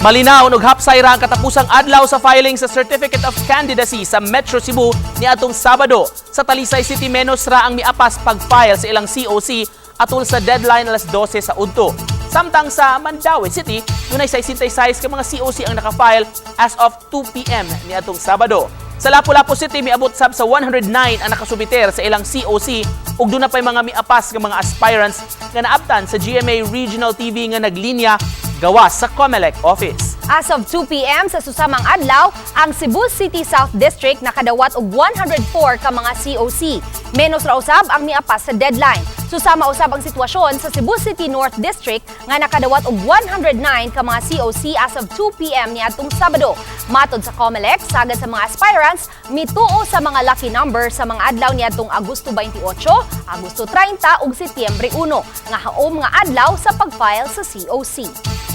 Malinaw ug hapsay ra ang katapusang adlaw sa filing sa Certificate of Candidacy sa Metro Cebu niadtong Sabado. Sa Talisay City menos ra ang miapas pag-file sa ilang COC atol sa deadline alas 12 sa udto. Samtang sa Mandaue City, dunay 66 ka mga COC ang naka-file as of 2 PM niadtong Sabado. Sa Lapu-Lapu City miabot sab sa 109 ang nakasubiter sa ilang COC ug duna pay mga miapas nga mga aspirants nga naabtan sa GMA Regional TV nga naglinya gawas sa COMELEC office. As of 2 PM sa susamang adlaw, ang Cebu City South District nakadawat og 104 ka mga COC. Menos ra usab ang miapas sa deadline. Susama usab ang sitwasyon sa Cebu City North District nga nakadawat og 109 ka mga COC as of 2 PM niadtong Sabado. Matod sa COMELEC, sagad sa mga aspirants, mituo sa mga lucky number sa mga adlaw niadtong Agosto 28, Agosto 30 ug Setyembre 1 nga haom nga adlaw sa pag-file sa COC.